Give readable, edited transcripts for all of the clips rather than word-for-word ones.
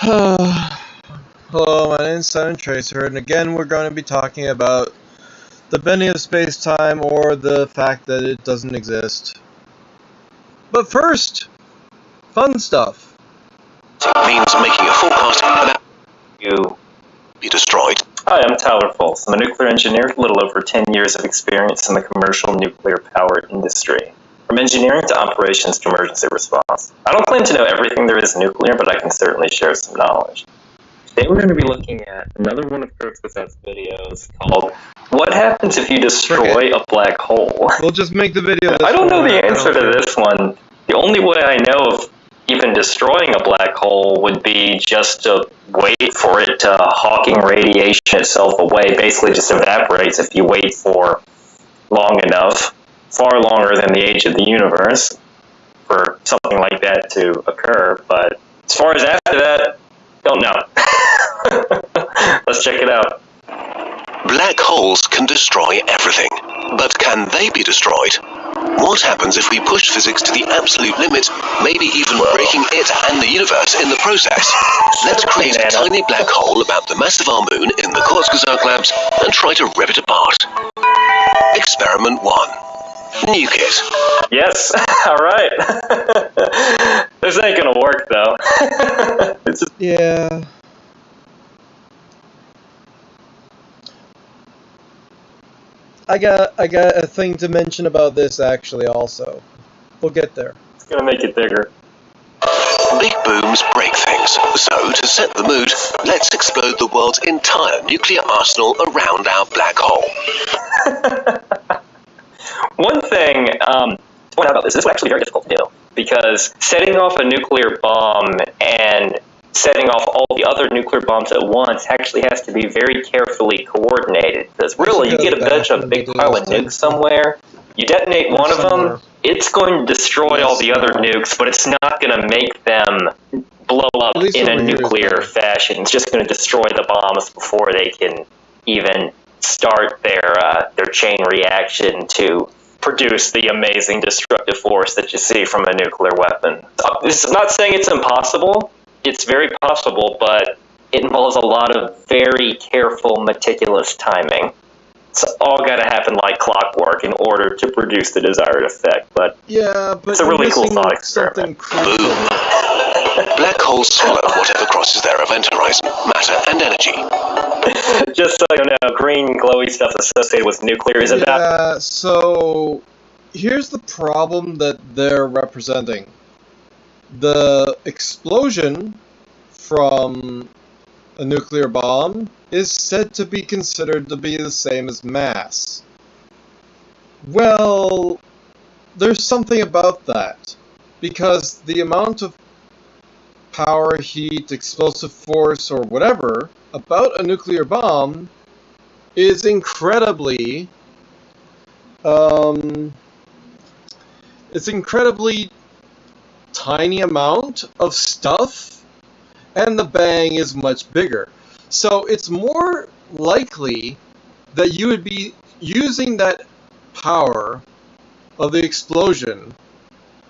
Hello, my name is Simon Tracer, and again we're going to be talking about the bending of space-time or the fact that it doesn't exist. But first, fun stuff. It means making a forecast about you be destroyed. Hi, I'm Tyler Fultz. I'm a nuclear engineer with a little over 10 years of experience in the commercial nuclear power industry. From engineering to operations to emergency response. I don't claim to know everything there is nuclear, but I can certainly share some knowledge. Today we're going to be looking at another one of kurzgesagt's videos called What Happens If You Destroy a Black Hole? We'll just make the video this I don't know the answer to care. this one. The only way I know of even destroying a black hole would be just to wait for it to Hawking radiation itself away. Basically just evaporates if you wait for long enough, far longer than the age of the universe, for something like that to occur. But as far as after that, don't know. Let's check it out. Black holes can destroy everything, but can they be destroyed? What happens if we push physics to the absolute limit, maybe even breaking it and the universe in the process? Let's create a tiny black hole about the mass of our moon in the kurzgesagt labs and try to rip it apart. Experiment 1. Nuke it. Yes, alright. This ain't gonna work though. Yeah. I got a thing to mention about this actually also. We'll get there. It's gonna make it bigger. Big booms break things, so to set the mood, let's explode the world's entire nuclear arsenal around our black hole. One thing to point out about this would actually be very difficult to do, because setting off a nuclear bomb and setting off all the other nuclear bombs at once actually has to be very carefully coordinated, because really you get a big pile of nukes somewhere, you detonate one of them, it's going to destroy all the other nukes, but it's not going to make them blow up in a nuclear fashion. It's just going to destroy the bombs before they can even start their chain reaction to produce the amazing destructive force that you see from a nuclear weapon. This is not saying it's impossible. It's very possible, but it involves a lot of very careful, meticulous timing. It's all got to happen like clockwork in order to produce the desired effect. But yeah, but it's a really cool thought experiment. Boom. Black holes swallow whatever crosses their event horizon, matter and energy. Just so you know, green glowy stuff associated with nuclear is about... Yeah, so here's the problem that they're representing. The explosion from a nuclear bomb is said to be considered to be the same as mass. Well, there's something about that, because the amount of power, heat, explosive force, or whatever about a nuclear bomb is incredibly tiny amount of stuff, and the bang is much bigger. So it's more likely that you would be using that power of the explosion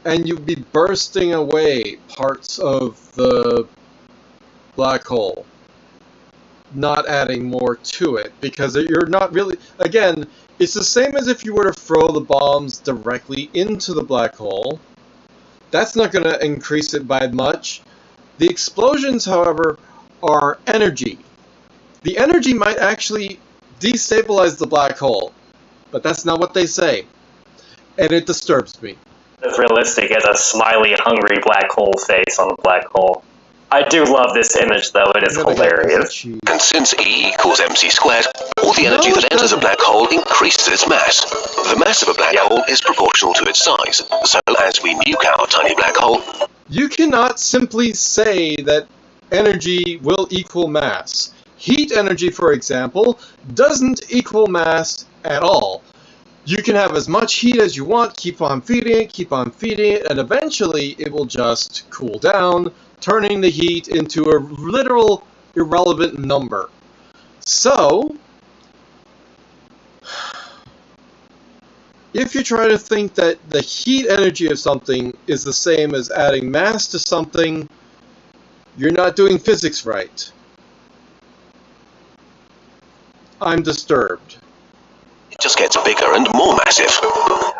and you'd be bursting away parts of the black hole, not adding more to it, because you're not really, again, it's the same as if you were to throw the bombs directly into the black hole. That's not going to increase it by much. The explosions, however, are energy. The energy might actually destabilize the black hole, but that's not what they say, and it disturbs me. As realistic as a smiley, hungry black hole face on a black hole. I do love this image, though. It is hilarious. And since E equals mc squared, all the energy that enters a black hole increases its mass. The mass of a black hole is proportional to its size, so as we nuke our tiny black hole... You cannot simply say that energy will equal mass. Heat energy, for example, doesn't equal mass at all. You can have as much heat as you want, keep on feeding it, and eventually it will just cool down, turning the heat into a literal irrelevant number. So, if you try to think that the heat energy of something is the same as adding mass to something, You're not doing physics right. I'm disturbed. It just gets bigger and more massive.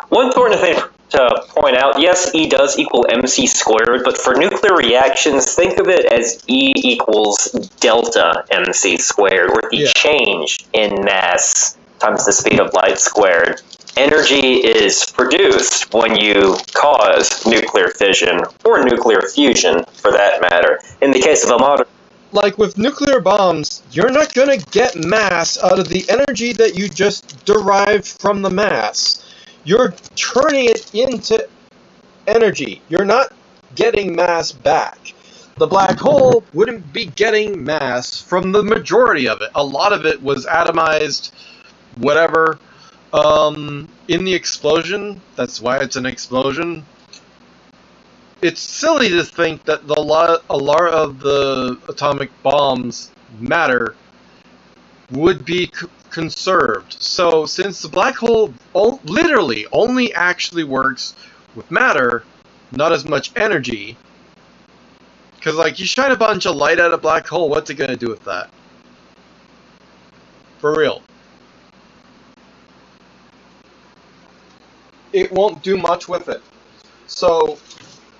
One important thing to point out, yes, E does equal mc squared, but for nuclear reactions, think of it as E equals delta mc squared, or the change in mass times the speed of light squared. Energy is produced when you cause nuclear fission, or nuclear fusion, for that matter. In the case of a modern... Like with nuclear bombs, you're not going to get mass out of the energy that you just derived from the mass. You're turning it into energy. You're not getting mass back. The black hole wouldn't be getting mass from the majority of it. A lot of it was atomized, whatever, in the explosion. That's why it's an explosion. It's silly to think that a lot of the atomic bombs matter would be conserved. So since the black hole literally only actually works with matter, not as much energy, because like you shine a bunch of light at a black hole, what's it going to do with that? For real. It won't do much with it. So,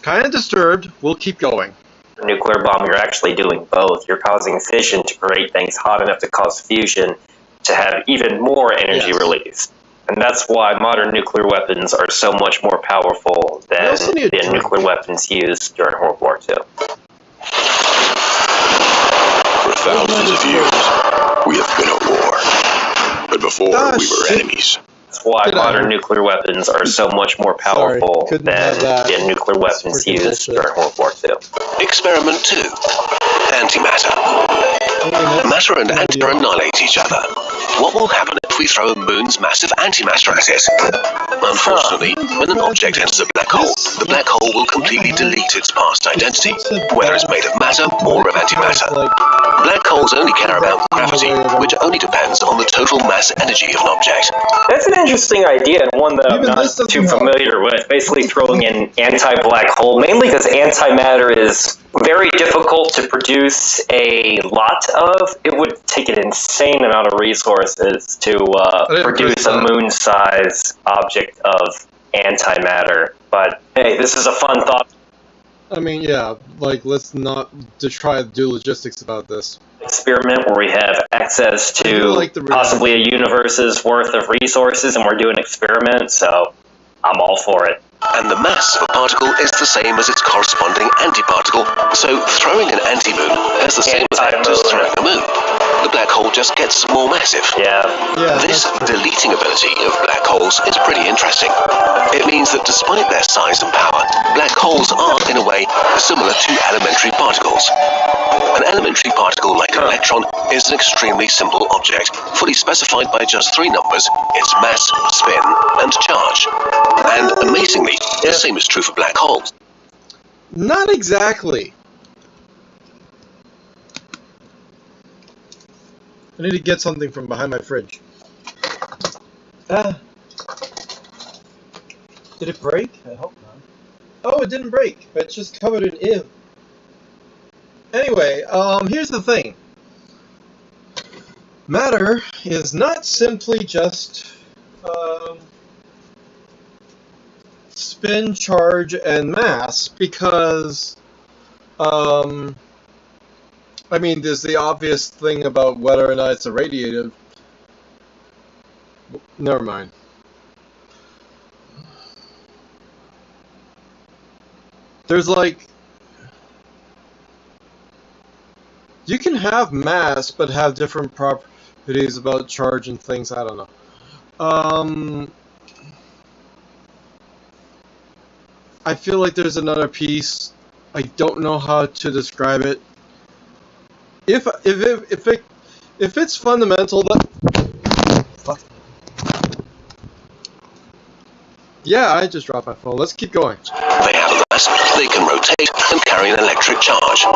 kind of disturbed. We'll keep going. Nuclear bomb, you're actually doing both. You're causing fission to create things hot enough to cause fusion to have even more energy released. And that's why modern nuclear weapons are so much more powerful than the nuclear weapons used during World War II. For thousands of years, we have been at war. But before, we were enemies. That's why modern nuclear weapons are so much more powerful than the nuclear weapons used during World War II. Experiment 2. Antimatter. Matter and antimatter annihilate each other. What will happen if we throw a moon's massive antimatter at it? Unfortunately, when an object enters a black hole, the black hole will completely delete its past identity, whether it's made of matter or of antimatter. Black holes only care about gravity, which only depends on the total mass energy of an object. That's an interesting idea, and one that I'm not too familiar with, basically throwing an anti-black hole, mainly because antimatter is very difficult to produce a lot of. It would take an insane amount of resources to produce a moon-sized object of antimatter. But hey, this is a fun thought. I mean, yeah, like, let's not try to do logistics about this. Experiment where we have access to possibly a universe's worth of resources, and we're doing experiments, so I'm all for it. And the mass of a particle is the same as its corresponding antiparticle, so throwing an anti-moon has the same effect as throwing a moon. The black hole just gets more massive. This deleting ability of black holes is pretty interesting. It means that despite their size and power, black holes are, in a way, similar to elementary particles. An elementary particle, like an electron, is an extremely simple object, fully specified by just 3 numbers: its mass, spin, and charge. And amazingly, the same is true for black holes. Not exactly. I need to get something from behind my fridge. Did it break? I hope not. Oh, it didn't break. It's just covered in ib. Anyway, here's the thing. Matter is not simply just spin, charge, and mass, because I mean, there's the obvious thing about whether or not it's irradiative. Never mind. There's like, you can have mass but have different properties about charge and things. I don't know. I feel like there's another piece. I don't know how to describe it. If it's fundamental, that fuck. Yeah, I just dropped my phone. Let's keep going. They have a mass, they can rotate and carry an electric charge.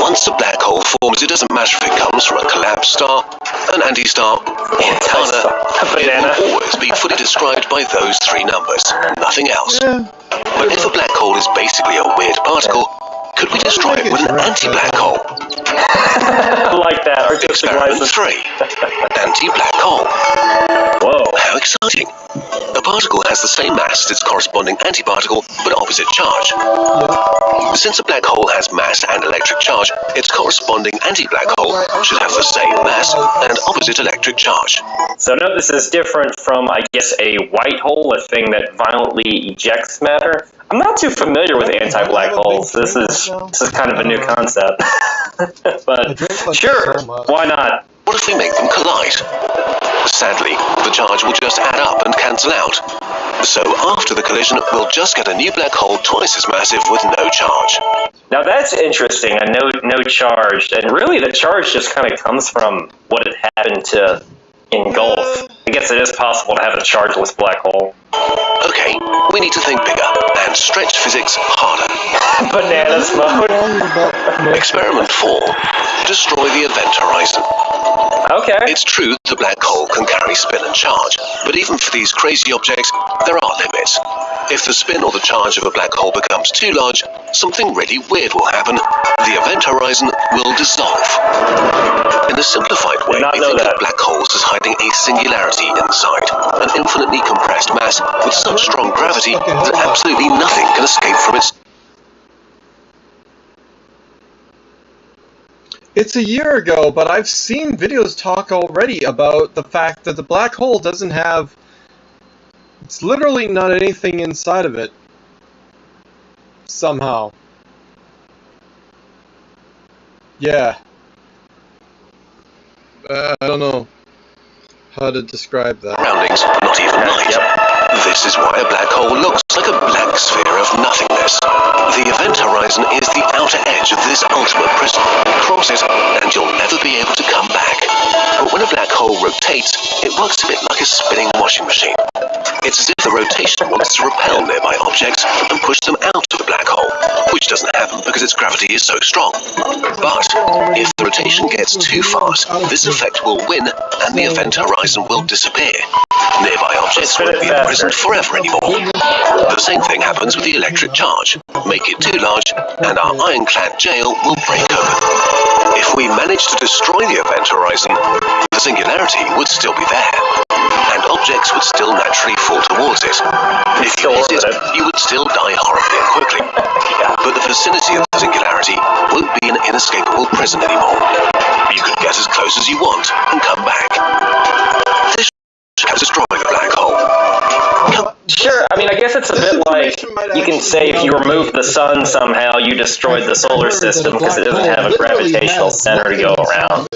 Once a black hole forms, it doesn't matter if it comes from a collapsed star, an anti-star, or a banana. It will always be fully described by those 3 numbers, nothing else. But if a black hole is basically a weird particle, Could we destroy it with an anti-black hole? I like that. Artistic Experiment license. 3. Anti-black hole. Whoa. How exciting. A particle has the same mass as its corresponding antiparticle, but opposite charge. Since a black hole has mass and electric charge, its corresponding anti-black hole should have the same mass and opposite electric charge. So note this is different from, I guess, a white hole, a thing that violently ejects matter. I'm not too familiar with anti-black holes. This is kind of a new concept. But sure, why not? What if we make them collide? Sadly, the charge will just add up and cancel out. So after the collision, we'll just get a new black hole twice as massive with no charge. Now that's interesting, a no charge. And really the charge just kind of comes from what had happened to engulf. I guess it is possible to have a chargeless black hole. Okay, we need to think bigger and stretch physics harder. Bananas mode. Experiment 4. Destroy the event horizon. Okay. It's true the black hole can carry spin and charge, but even for these crazy objects, there are limits. If the spin or the charge of a black hole becomes too large, something really weird will happen. The event horizon will dissolve. In a simplified way, we think of black holes as hiding a singularity inside, an infinitely compressed mass with such strong gravity that absolutely nothing can escape from its... It's a year ago, but I've seen videos talk already about the fact that the black hole doesn't have... It's literally not anything inside of it. Somehow. Yeah. I don't know how to describe that. Surroundings, not even light. This is why a black hole looks like a black sphere of nothingness. The event horizon is the outer edge of this ultimate prism. Cross it, and you'll never be able to come back. But when a black hole rotates, it works a bit like a spinning washing machine. It's as if the rotation wants to repel nearby objects and push them out of the black hole, which doesn't happen because its gravity is so strong. But if the rotation gets too fast, this effect will win and the event horizon will disappear. Nearby objects won't be imprisoned forever anymore. The same thing happens with the electric charge. Make it too large, and our ironclad jail will break open. If we manage to destroy the event horizon, the singularity would still be there, and objects would still naturally fall towards it. If you hit it, you would still die horribly and quickly. But the vicinity of the singularity won't be an inescapable prison anymore. You can get as close as you want and come back. This can destroy the black hole. Sure, I mean, I guess it's a bit like, you can say if you remove the sun somehow, you destroyed the solar system because it doesn't have a gravitational center to go around.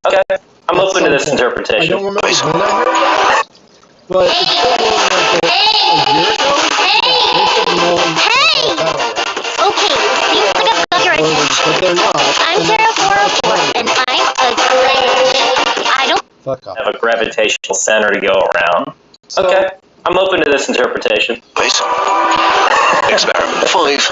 Okay, I'm open to this interpretation. I don't remember when I heard it, but it's probably like a year ago. Okay, please put up your attention. I'm Sarah 404, and I'm a I don't have a gravitational center to go around. Okay, I'm open to this interpretation. Wait. Experiment 5.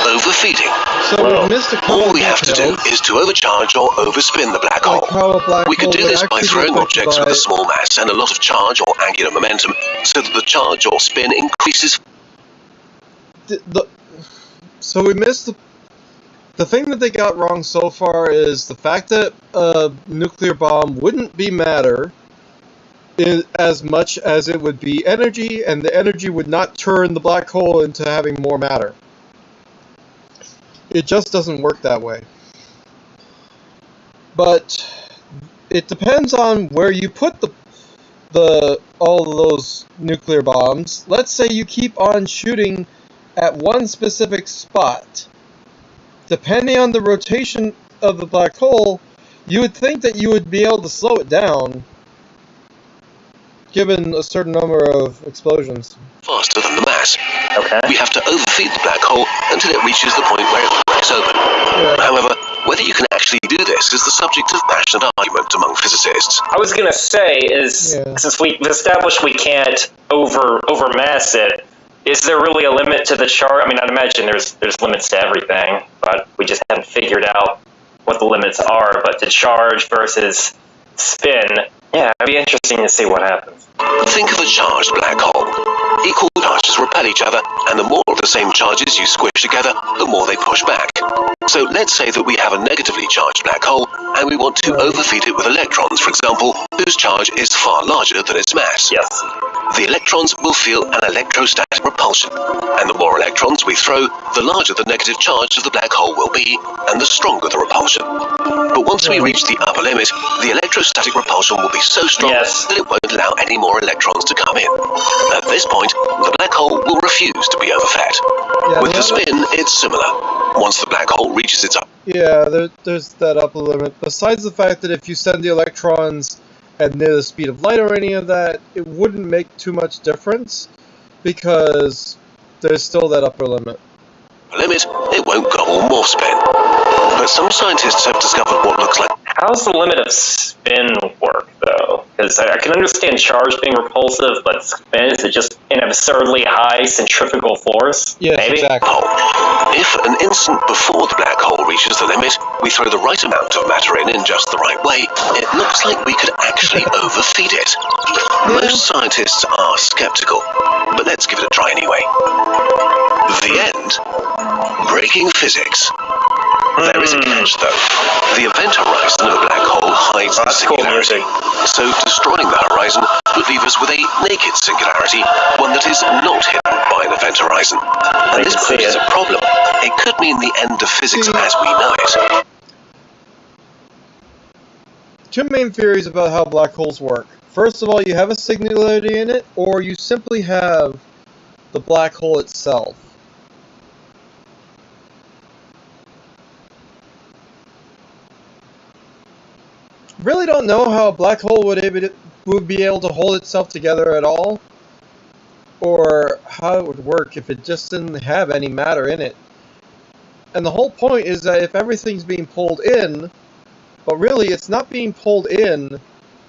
Overfeeding. So we missed a couple All we have to do is to overcharge or overspin the black hole. We could do this by throwing objects with a small mass and a lot of charge or angular momentum so that the charge or spin increases. So we missed the thing that they got wrong so far is the fact that a nuclear bomb wouldn't be matter as much as it would be energy, and the energy would not turn the black hole into having more matter. It just doesn't work that way. But it depends on where you put all of those nuclear bombs. Let's say you keep on shooting at one specific spot. Depending on the rotation of the black hole, you would think that you would be able to slow it down given a certain number of explosions. Faster than the mass. Okay. We have to overfeed the black hole until it reaches the point where it breaks open. Yeah. However, whether you can actually do this is the subject of passionate argument among physicists. I was going to say since we've established we can't overmass it, is there really a limit to the charge? I mean, I'd imagine there's limits to everything, but we just haven't figured out what the limits are. But to charge versus spin, Yeah, it'd be interesting to see what happens. Think of a charged black hole. Equal charges repel each other, and the more of the same charges you squish together, the more they push back. So let's say that we have a negatively charged black hole, and we want to overfeed it with electrons, for example, whose charge is far larger than its mass. Yes. The electrons will feel an electrostatic repulsion, and the more electrons we throw, the larger the negative charge of the black hole will be, and the stronger the repulsion. But once we reach the upper limit, the electrostatic repulsion will be so strong that it won't allow any more electrons to come in. At this point, the black hole will refuse to be overfed. With the spin, it's similar. Once the black hole reaches its upper... Yeah, there's that upper limit. Besides the fact that if you send the electrons at near the speed of light or any of that, it wouldn't make too much difference, because there's still that upper limit. It won't gobble more spin. But some scientists have discovered what looks like... How's the limit of spin work, though? Because I can understand charge being repulsive, but spin, is it just an absurdly high centrifugal force? Yes, maybe? exactly. If an instant before the black hole reaches the limit, we throw the right amount of matter in just the right way, it looks like we could actually overfeed it. Most scientists are skeptical, but let's give it a try anyway. The end. Breaking physics. There is a catch, though. The event horizon of a black hole hides the singularity. So destroying the horizon would leave us with a naked singularity, one that is not hidden by an event horizon. And this poses a problem. It could mean the end of physics as we know it. Two main theories about how black holes work. First of all, you have a singularity in it, or you simply have the black hole itself. Really don't know how a black hole would be able to hold itself together at all, or how it would work if it just didn't have any matter in it. And the whole point is that if everything's being pulled in, but really it's not being pulled in,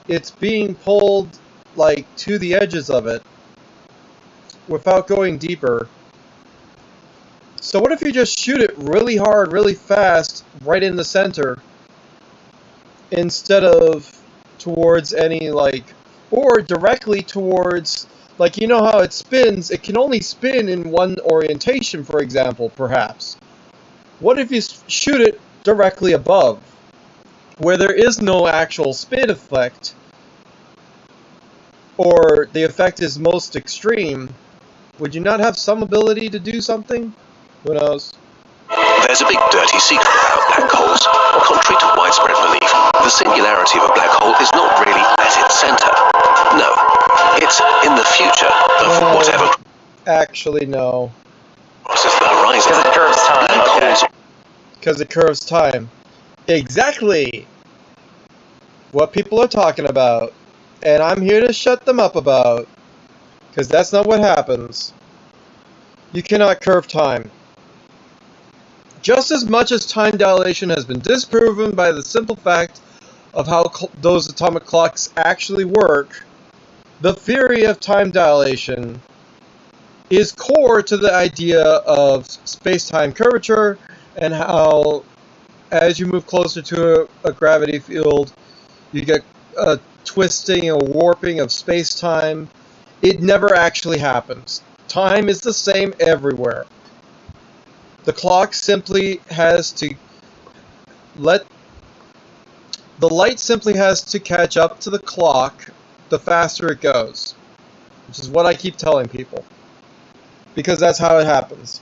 it's being pulled like to the edges of it without going deeper. So what if you just shoot it really hard, really fast, right in the center, instead of towards any, or directly towards, you know how it spins, it can only spin in one orientation, for example, perhaps. What if you shoot it directly above, where there is no actual spin effect, or the effect is most extreme? Would you not have some ability to do something? Who knows? There's a big dirty secret about black holes. Contrary to widespread belief, the singularity of a black hole is not really at its center. No, it's in the future of whatever... Actually, no. ...crosses the horizon. Because it curves time, Because it curves time. Exactly! What people are talking about. And I'm here to shut them up about. Because that's not what happens. You cannot curve time. Just as much as time dilation has been disproven by the simple fact of how those atomic clocks actually work, the theory of time dilation is core to the idea of space-time curvature, and how as you move closer to a gravity field, you get a twisting, a warping of space-time. It never actually happens. Time is the same everywhere. The clock simply has to the light simply has to catch up to the clock the faster it goes, which is what I keep telling people, because that's how it happens.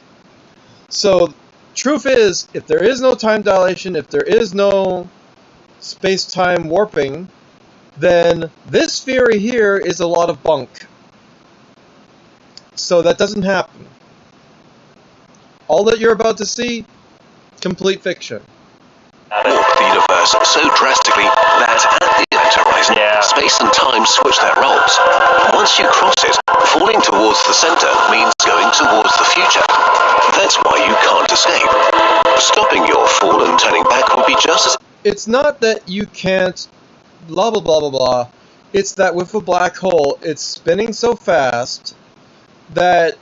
So, truth is, if there is no time dilation, if there is no space-time warping, then this theory here is a lot of bunk. So that doesn't happen. All that you're about to see, complete fiction. The universe so drastically that at the event horizon, space and time switch their roles. Once you cross it, falling towards the center means going towards the future. That's why you can't escape. Stopping your fall and turning back would be just as... It's not that you can't blah blah blah blah blah. It's that with a black hole, it's spinning so fast that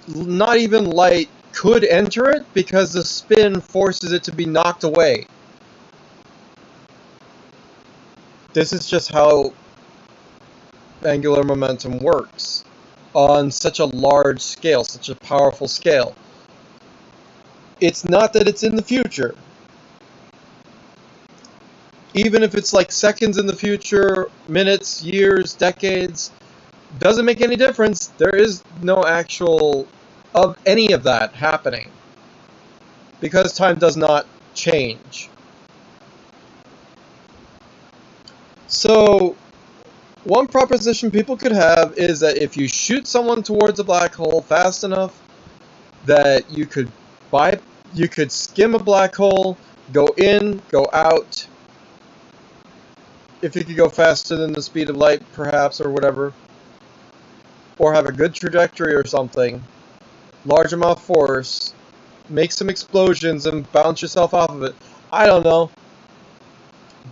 not even light could enter it, because the spin forces it to be knocked away. This is just how angular momentum works on such a large scale, such a powerful scale. It's not that it's in the future. Even if it's like seconds in the future, minutes, years, decades, doesn't make any difference. There is no actual of any of that happening, because time does not change. So, one proposition people could have is that if you shoot someone towards a black hole fast enough, that you could skim a black hole, go in, go out. If you could go faster than the speed of light, perhaps, or whatever, or have a good trajectory or something, large amount of force, make some explosions and bounce yourself off of it. I don't know.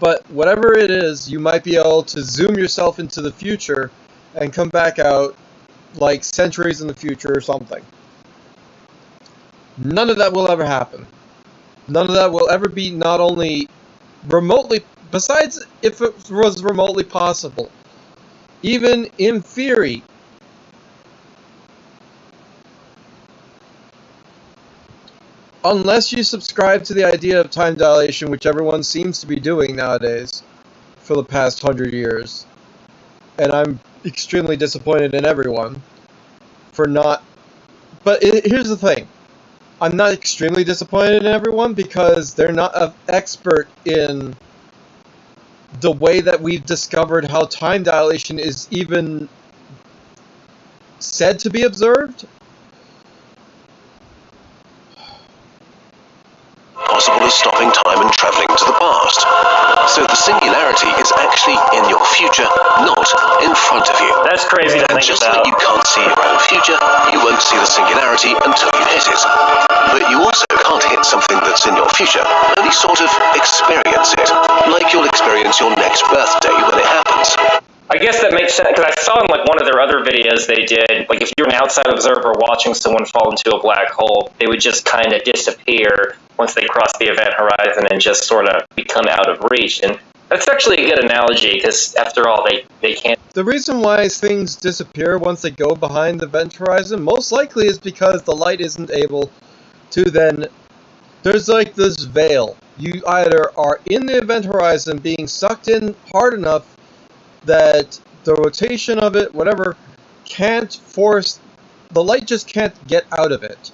But whatever it is, you might be able to zoom yourself into the future and come back out like centuries in the future or something. None of that will ever happen. None of that will ever be not only remotely, besides if it was remotely possible, even in theory. Unless you subscribe to the idea of time dilation, which everyone seems to be doing nowadays for the past 100 years. And I'm extremely disappointed in everyone for not... But here's the thing. I'm not extremely disappointed in everyone because they're not an expert in the way that we've discovered how time dilation is even said to be observed. Possible as stopping time and travelling to the past. So the singularity is actually in your future, not in front of you. That's crazy to And think just about. like you can't see your own future, you won't see the singularity until you hit it. But you also can't hit something that's in your future, only sort of experience it, like you'll experience your next birthday when it happens. I guess that makes sense, because I saw in like one of their other videos they did, like if you're an outside observer watching someone fall into a black hole, they would just kind of disappear once they cross the event horizon and just sort of become out of reach. And that's actually a good analogy, because after all, they can't... The reason why things disappear once they go behind the event horizon most likely is because the light isn't able to then... There's like this veil. You either are in the event horizon being sucked in hard enough that the rotation of it, whatever, can't force... The light just can't get out of it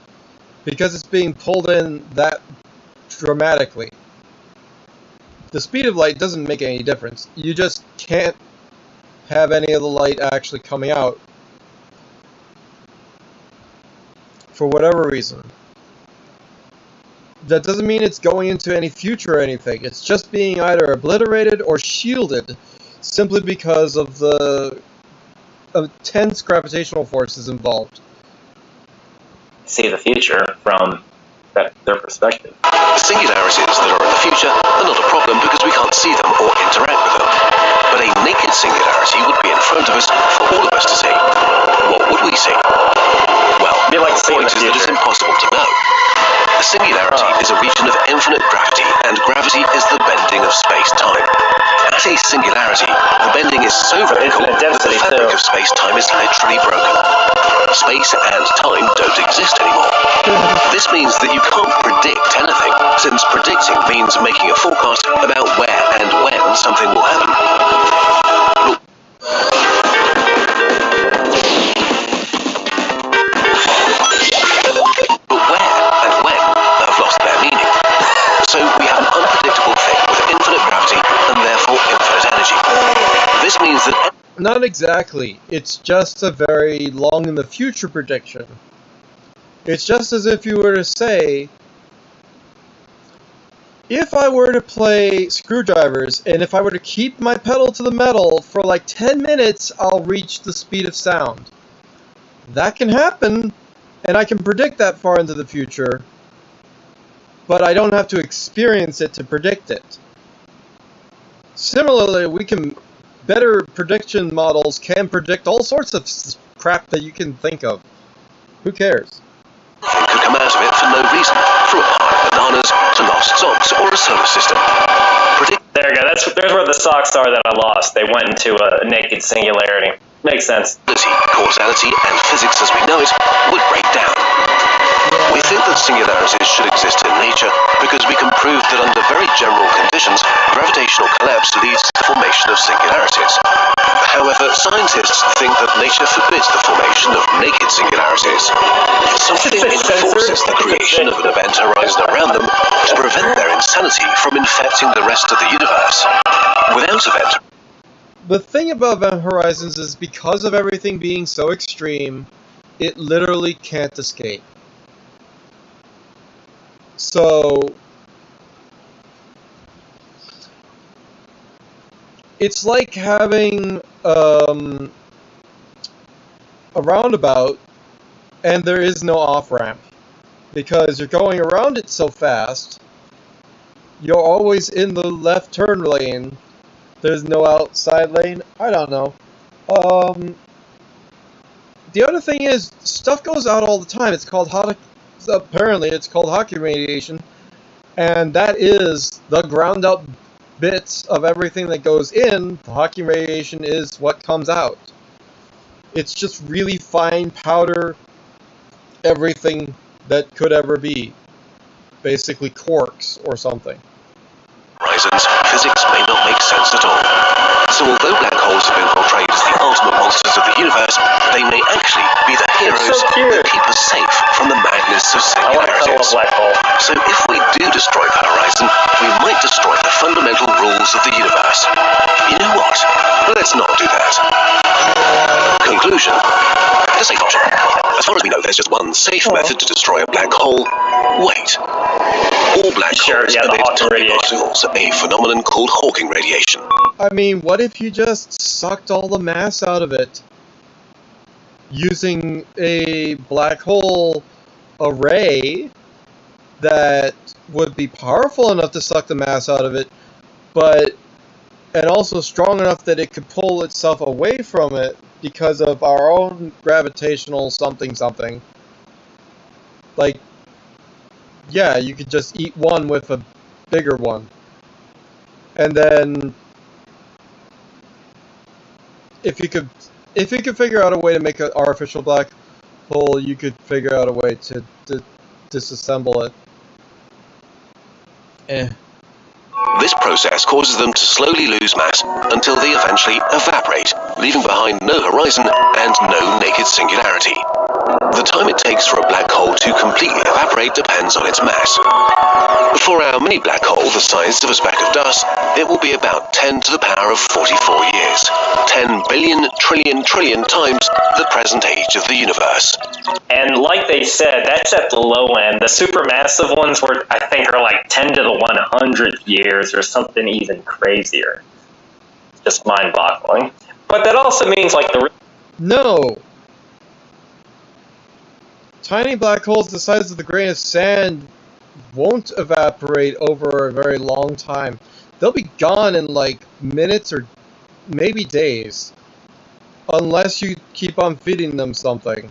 because it's being pulled in that dramatically. The speed of light doesn't make any difference. You just can't have any of the light actually coming out for whatever reason. That doesn't mean it's going into any future or anything. It's just being either obliterated or shielded simply because of the intense gravitational forces involved. see the future from their perspective. Singularities that are in the future are not a problem because we can't see them or interact with them. But a naked singularity would be in front of us for all of us to see. What would we see? Well, Be like the point is that it's impossible to know. A singularity is a region of infinite gravity, and gravity is the bending of space-time. At a singularity, the bending is so radical that the fabric of space-time is literally broken. Space and time don't exist anymore. This means that you can't predict anything, since predicting means making a forecast about where and when something will happen. But where and when have lost their meaning. So we have an unpredictable thing with infinite gravity and therefore infinite energy. This means that... Not exactly. It's just a very long in the future prediction. It's just as if you were to say, if I were to play screwdrivers and if I were to keep my pedal to the metal for like 10 minutes, I'll reach the speed of sound. That can happen, and I can predict that far into the future, but I don't have to experience it to predict it. Similarly, better prediction models can predict all sorts of crap that you can think of. Who cares? could come out of it for no reason, from a pile of bananas to lost socks or a solar system. There you go. There's where the socks are that I lost. They went into a naked singularity. Makes sense. Causality and physics as we know it would break down. We think that singularities should exist in nature because we can prove that under very general conditions, gravitational collapse leads to the formation of singularities. However, scientists think that nature forbids the formation of naked singularities. Something enforces the creation of an event horizon around them to prevent their insanity from infecting the rest of the universe. Without event The thing about event horizons is because of everything being so extreme, it literally can't escape. So it's like having a roundabout and there is no off-ramp because you're going around it so fast. You're always in the left turn lane. There's no outside lane. I don't know. The other thing is, stuff goes out all the time. It's called apparently it's called Hawking radiation, and that is the ground up bits of everything that goes in. The Hawking radiation is what comes out. It's just really fine powder, everything that could ever be. Basically quarks or something. Horizons, physics may not make sense at all. So although black holes have been portrayed as the ultimate monsters of the universe, they may actually be the heroes that keep us safe from the madness of singularities. So if we do destroy the horizon, we might destroy the fundamental rules of the universe. You know what? Let's not do that. Conclusion. The safe option. As far as we know, there's just one safe method to destroy a black hole. Wait. All black holes emit tiny particles, a phenomenon called Hawking radiation. I mean, what if you just sucked all the mass out of it? Using a black hole array that would be powerful enough to suck the mass out of it, and also strong enough that it could pull itself away from it because of our own gravitational something. Like, yeah, you could just eat one with a bigger one. And then if you could figure out a way to make an artificial black hole, you could figure out a way to disassemble it. This process causes them to slowly lose mass until they eventually evaporate, leaving behind no horizon and no naked singularity. The time it takes for a black hole to completely evaporate depends on its mass. For our mini black hole, the size of a speck of dust, it will be about 10 to the power of 44 years. 10 billion trillion times the present age of the universe. And like they said, that's at the low end. The supermassive ones I think are like 10 to the 100th years or something even crazier. Just mind-boggling. But that also means like No! Tiny black holes the size of the grain of sand won't evaporate over a very long time. They'll be gone in like minutes or maybe days. Unless you keep on feeding them something.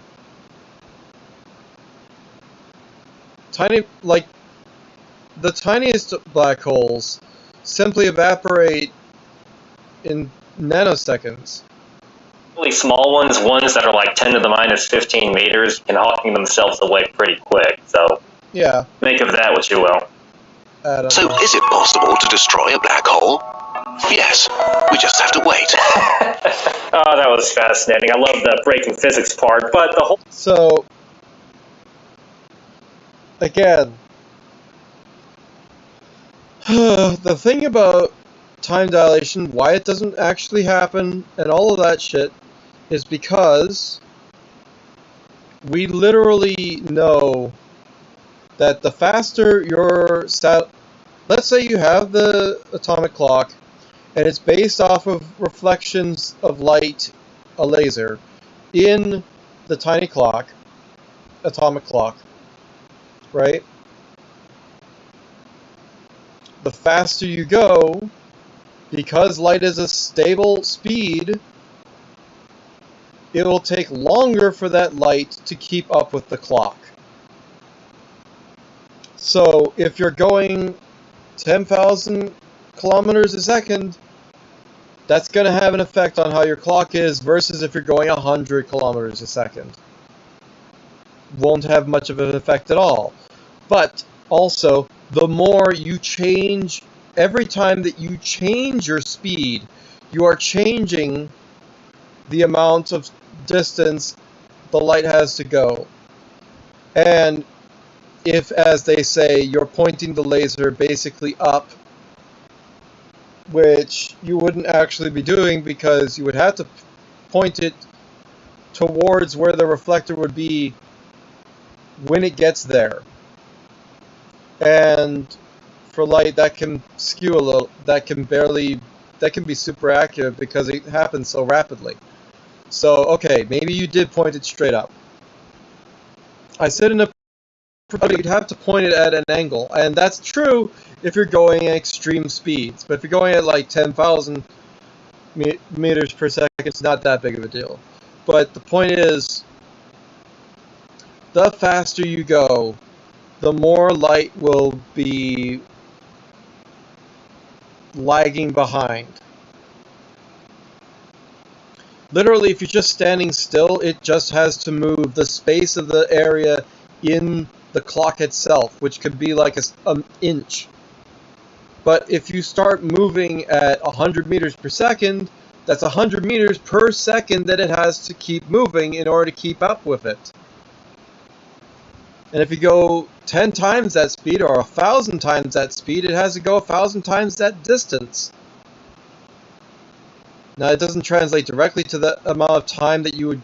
The tiniest black holes simply evaporate in nanoseconds. really small ones that are like 10 to the minus 15 meters, can Hawking themselves away pretty quick. So yeah, make of that what you will. So is it possible to destroy a black hole? Yes, we just have to wait. Oh, that was fascinating. I love the breaking physics part, but the whole... So, again, the thing about time dilation, why it doesn't actually happen, and all of that shit, is because we literally know that the faster your let's say you have the atomic clock, and it's based off of reflections of light, a laser, in the tiny clock, atomic clock, right? The faster you go, because light is a stable speed, it will take longer for that light to keep up with the clock. So if you're going 10,000 kilometers a second, that's going to have an effect on how your clock is versus if you're going 100 kilometers a second. Won't have much of an effect at all. But also, the more you change, every time that you change your speed, you are changing the amount of distance the light has to go. And if, as they say, you're pointing the laser basically up, which you wouldn't actually be doing because you would have to point it towards where the reflector would be when it gets there. And for light, that can skew a little, that can be super accurate because it happens so rapidly. So, okay, maybe you did point it straight up. I said in a you'd have to point it at an angle, and that's true if you're going at extreme speeds. But if you're going at like 10,000 meters per second, it's not that big of a deal. But the point is, the faster you go, the more light will be lagging behind. Literally, if you're just standing still, it just has to move the space of the area in the clock itself, which could be like an inch. But if you start moving at 100 meters per second, that's 100 meters per second that it has to keep moving in order to keep up with it. And if you go 10 times that speed or 1,000 times that speed, it has to go 1,000 times that distance. Now, it doesn't translate directly to the amount of time that you would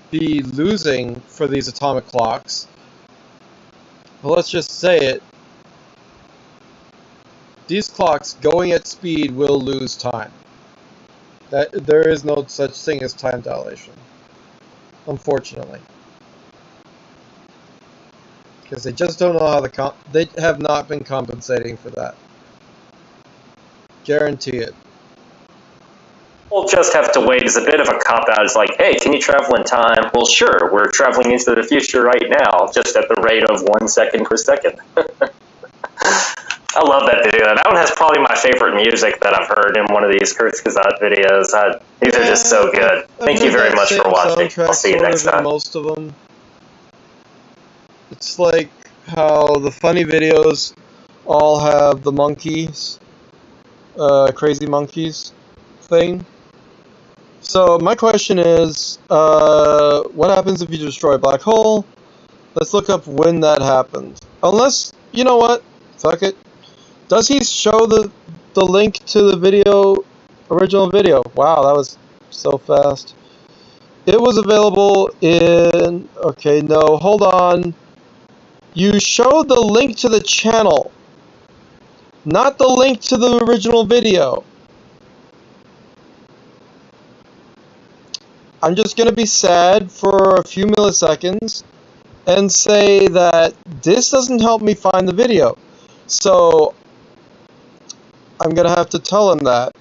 be losing for these atomic clocks. But let's just say it. These clocks going at speed will lose time. There is no such thing as time dilation, unfortunately. Because they just don't know how they have not been compensating for that. Guarantee it. We'll just have to wait. It's a bit of a cop-out. It's like, hey, can you travel in time? Well, sure, we're traveling into the future right now, just at the rate of 1 second per second. I love that video. That one has probably my favorite music that I've heard in one of these kurzgesagt videos. These are just so good. Thank you very much for watching. I'll see you next time. Most of them. It's like how the funny videos all have the monkeys, crazy monkeys thing. So my question is, what happens if you destroy a black hole? Let's look up when that happened. Unless, you know what? Fuck it. Does he show the link to the original video? Wow, that was so fast. It was available in, okay, no, hold on. You showed the link to the channel, not the link to the original video. I'm just going to be sad for a few milliseconds and say that this doesn't help me find the video. So I'm going to have to tell him that.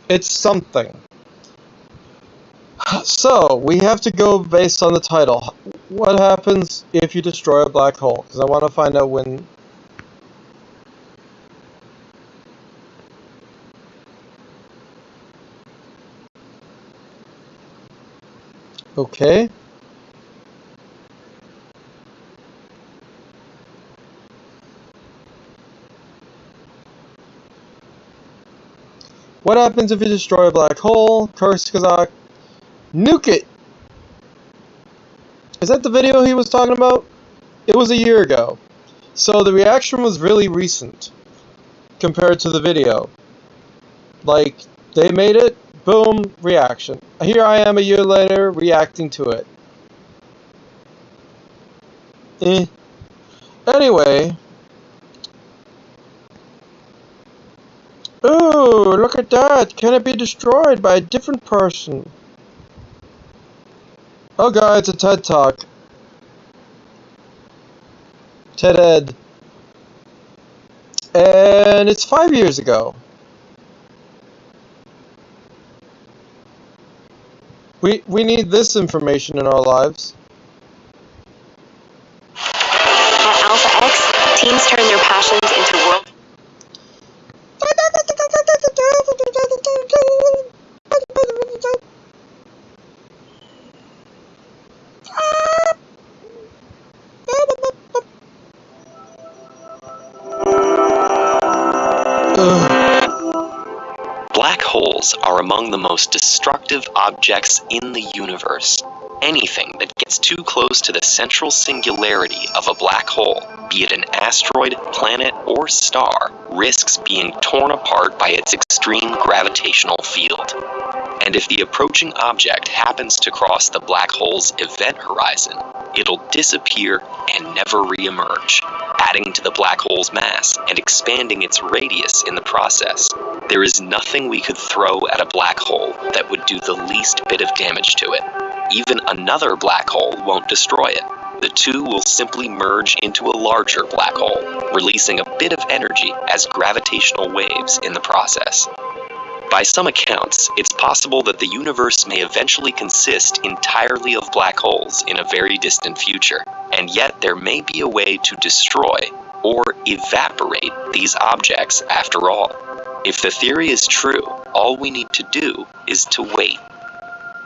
It's something. So, we have to go based on the title. What happens if you destroy a black hole? Because I want to find out when. Okay. What happens if you destroy a black hole? Kurzgesagt. Nuke it! Is that the video he was talking about? It was a year ago. So the reaction was really recent compared to the video. Like, they made it, boom, reaction. Here I am a year later reacting to it. Anyway. Ooh, look at that. Can it be destroyed by a different person? Oh god, it's a TED Talk. TED Ed. And it's 5 years ago. We need this information in our lives. At Alpha X, teens turn their passions into world. Black holes are among the most destructive objects in the universe. Anything that gets too close to the central singularity of a black hole, be it an asteroid, planet, or star, risks being torn apart by its extreme gravitational field. And if the approaching object happens to cross the black hole's event horizon, it'll disappear and never re-emerge, adding to the black hole's mass and expanding its radius in the process. There is nothing we could throw at a black hole that would do the least bit of damage to it. Even another black hole won't destroy it. The two will simply merge into a larger black hole, releasing a bit of energy as gravitational waves in the process. By some accounts, it's possible that the universe may eventually consist entirely of black holes in a very distant future, and yet there may be a way to destroy or evaporate these objects after all. If the theory is true, all we need to do is to wait.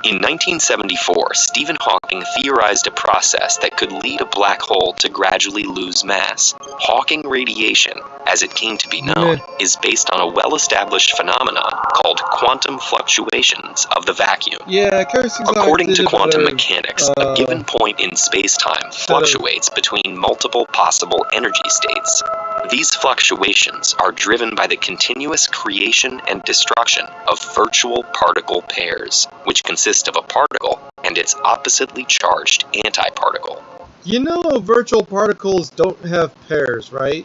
In 1974, Stephen Hawking theorized a process that could lead a black hole to gradually lose mass. Hawking radiation, as it came to be known, is based on a well-established phenomenon called quantum fluctuations of the vacuum. Yeah, kurzgesagt. According to quantum mechanics, a given point in space-time fluctuates between multiple possible energy states. These fluctuations are driven by the continuous creation and destruction of virtual particle pairs, which consist of a particle and its oppositely charged antiparticle. You know virtual particles don't have pairs, right?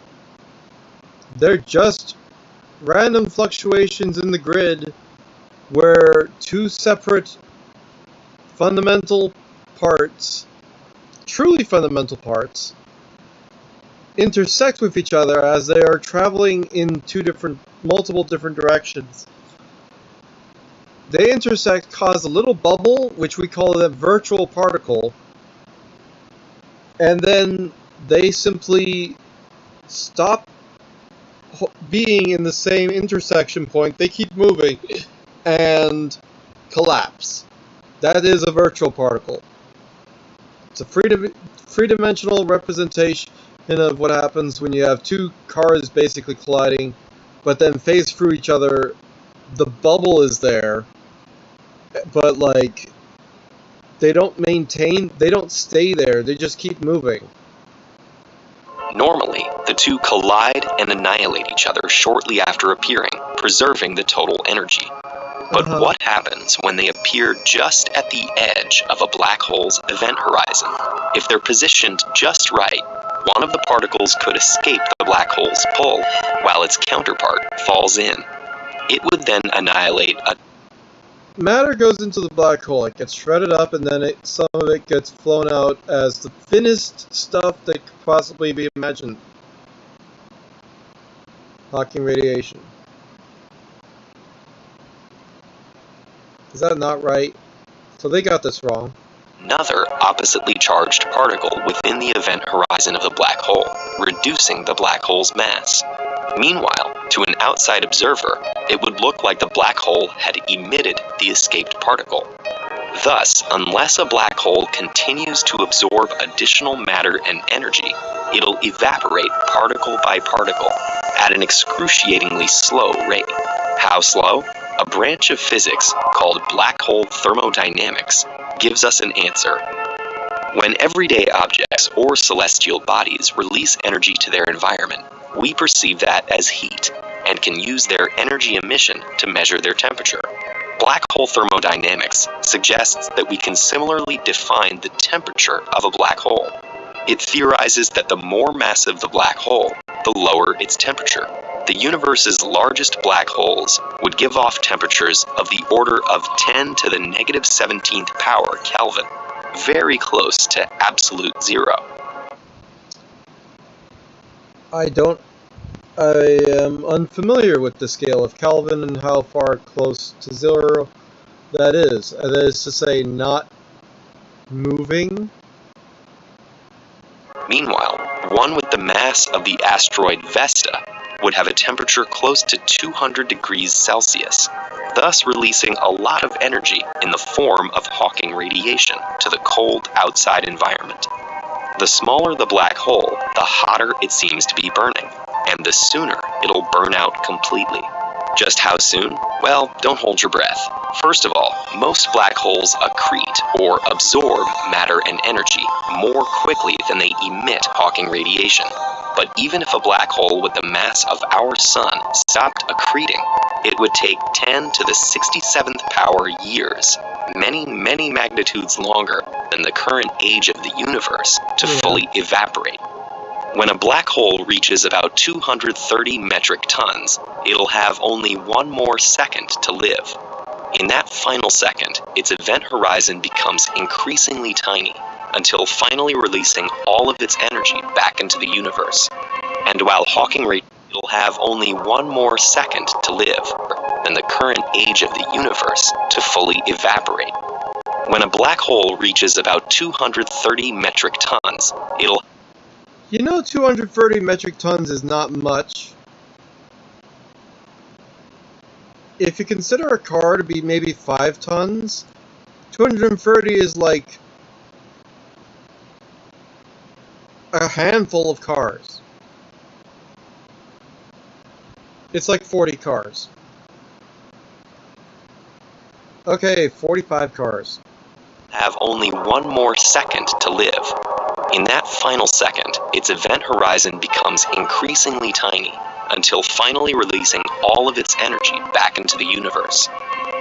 They're just random fluctuations in the grid where two separate fundamental parts, truly fundamental parts, intersect with each other as they are traveling in multiple different directions. They intersect, cause a little bubble, which we call a virtual particle, and then they simply stop being in the same intersection point. They keep moving and collapse. That is a virtual particle. It's a three-dimensional representation of what happens when you have two cars basically colliding, but then phase through each other. The bubble is there, but like they don't stay there, they just keep moving. Normally, the two collide and annihilate each other shortly after appearing, preserving the total energy. But what happens when they appear just at the edge of a black hole's event horizon? If they're positioned just right, one of the particles could escape the black hole's pull, while its counterpart falls in. It would then annihilate a matter goes into the black hole, it gets shredded up, and then some of it gets flown out as the thinnest stuff that could possibly be imagined. Hawking radiation. Is that not right? So they got this wrong. Another oppositely charged particle within the event horizon of the black hole, reducing the black hole's mass. Meanwhile, to an outside observer, it would look like the black hole had emitted the escaped particle. Thus, unless a black hole continues to absorb additional matter and energy, it'll evaporate particle by particle at an excruciatingly slow rate. How slow? A branch of physics called black hole thermodynamics gives us an answer. When everyday objects or celestial bodies release energy to their environment, we perceive that as heat and can use their energy emission to measure their temperature. Black hole thermodynamics suggests that we can similarly define the temperature of a black hole. It theorizes that the more massive the black hole, the lower its temperature. The universe's largest black holes would give off temperatures of the order of 10 to the negative 17th power Kelvin. very close to absolute zero. I am unfamiliar with the scale of Kelvin and how far close to zero that is. That is to say, not moving. Meanwhile, one with the mass of the asteroid Vesta would have a temperature close to 200 degrees Celsius, thus releasing a lot of energy in the form of Hawking radiation to the cold outside environment. The smaller the black hole, the hotter it seems to be burning, and the sooner it'll burn out completely. Just how soon? Well, don't hold your breath. First of all, most black holes accrete or absorb matter and energy more quickly than they emit Hawking radiation. But even if a black hole with the mass of our sun stopped accreting, it would take 10 to the 67th power years, many, many magnitudes longer than the current age of the universe, to fully evaporate. When a black hole reaches about 230 metric tons, it'll have only one more second to live. In that final second, its event horizon becomes increasingly tiny, until finally releasing all of its energy back into the universe. And while Hawking radiation will have only one more second to live than the current age of the universe to fully evaporate. When a black hole reaches about 230 metric tons, it'll... You know, 230 metric tons is not much. If you consider a car to be maybe 5 tons, 230 is like a handful of cars. It's like 40 cars. Okay, 45 cars. Have only one more second to live. In that final second, its event horizon becomes increasingly tiny, until finally releasing all of its energy back into the universe.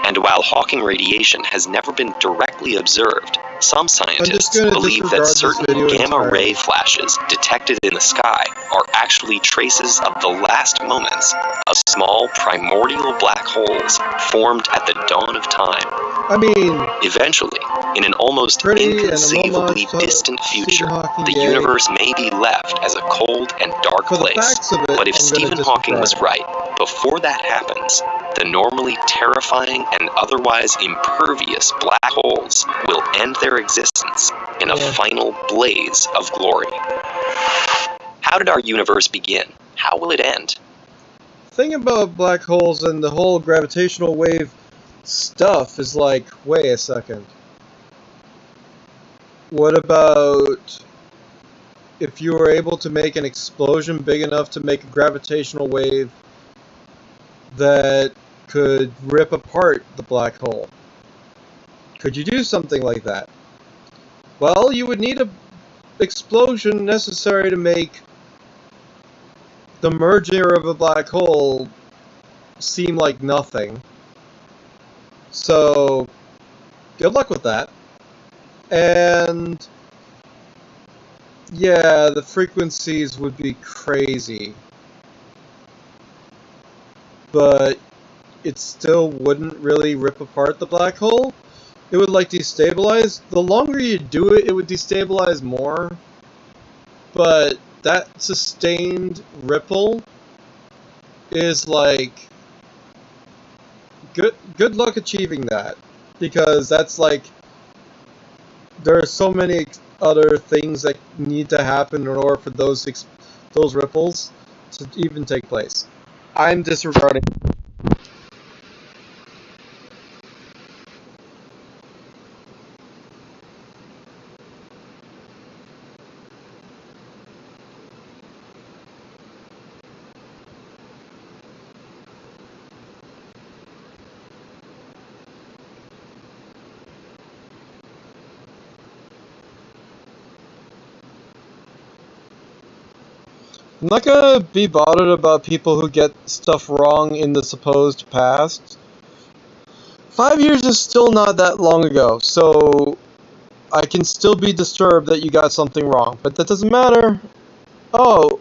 And while Hawking radiation has never been directly observed, some scientists believe that certain gamma-ray flashes detected in the sky are actually traces of the last moments of small primordial black holes formed at the dawn of time. I mean, eventually, in an almost inconceivably distant future, the universe may be left as a cold and dark place. But if Stephen Hawking was right, before that happens, the normally terrifying and otherwise impervious black holes will end their existence in a final blaze of glory. How did our universe begin? How will it end? The thing about black holes and the whole gravitational wave stuff is like, wait a second. What about if you were able to make an explosion big enough to make a gravitational wave that could rip apart the black hole? Could you do something like that? Well, you would need an explosion necessary to make the merger of a black hole seem like nothing. So, good luck with that. And yeah, the frequencies would be crazy. But it still wouldn't really rip apart the black hole. It would like destabilize. The longer you do it, it would destabilize more. But that sustained ripple is like good luck achieving that, because that's like there are so many other things that need to happen in order for those ripples to even take place. I'm disregarding. I'm not gonna be bothered about people who get stuff wrong in the supposed past. 5 years is still not that long ago, so I can still be disturbed that you got something wrong, but that doesn't matter. Oh,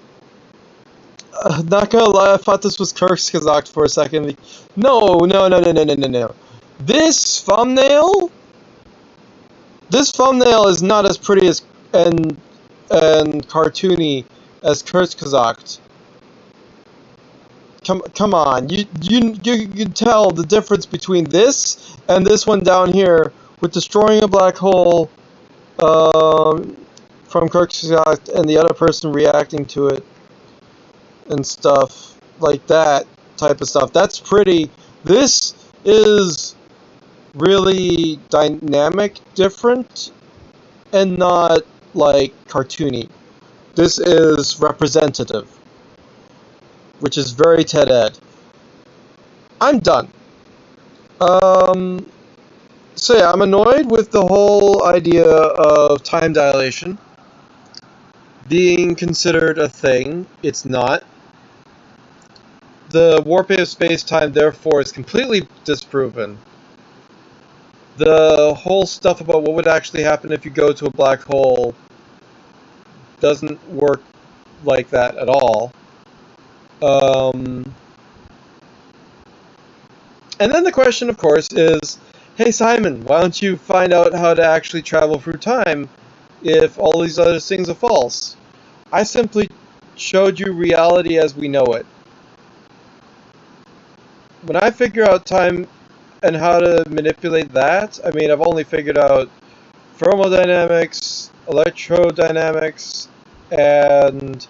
not gonna lie, I thought this was kurzgesagt for a second. No. This thumbnail This thumbnail is not as pretty as and cartoony as kurzgesagt. Come on, you can tell the difference between this and this one down here with destroying a black hole from kurzgesagt and the other person reacting to it and stuff like that type of stuff. That's pretty. This is really dynamic, different, and not like cartoony. This is representative, which is very Ted Ed. I'm done. So yeah, I'm annoyed with the whole idea of time dilation being considered a thing. It's not. The warping of space-time, therefore, is completely disproven. The whole stuff about what would actually happen if you go to a black hole doesn't work like that at all. And then the question, of course, is, hey Simon, why don't you find out how to actually travel through time if all these other things are false? I simply showed you reality as we know it. When I figure out time and how to manipulate that, I mean, I've only figured out thermodynamics, electrodynamics, and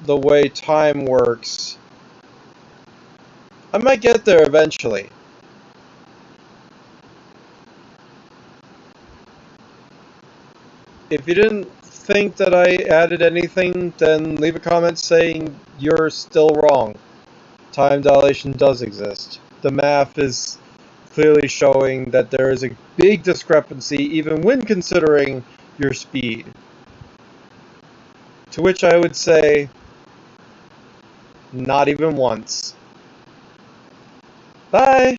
the way time works. I might get there eventually. If you didn't think that I added anything, then leave a comment saying you're still wrong. Time dilation does exist. The math is clearly showing that there is a big discrepancy even when considering your speed. To which I would say, not even once. Bye!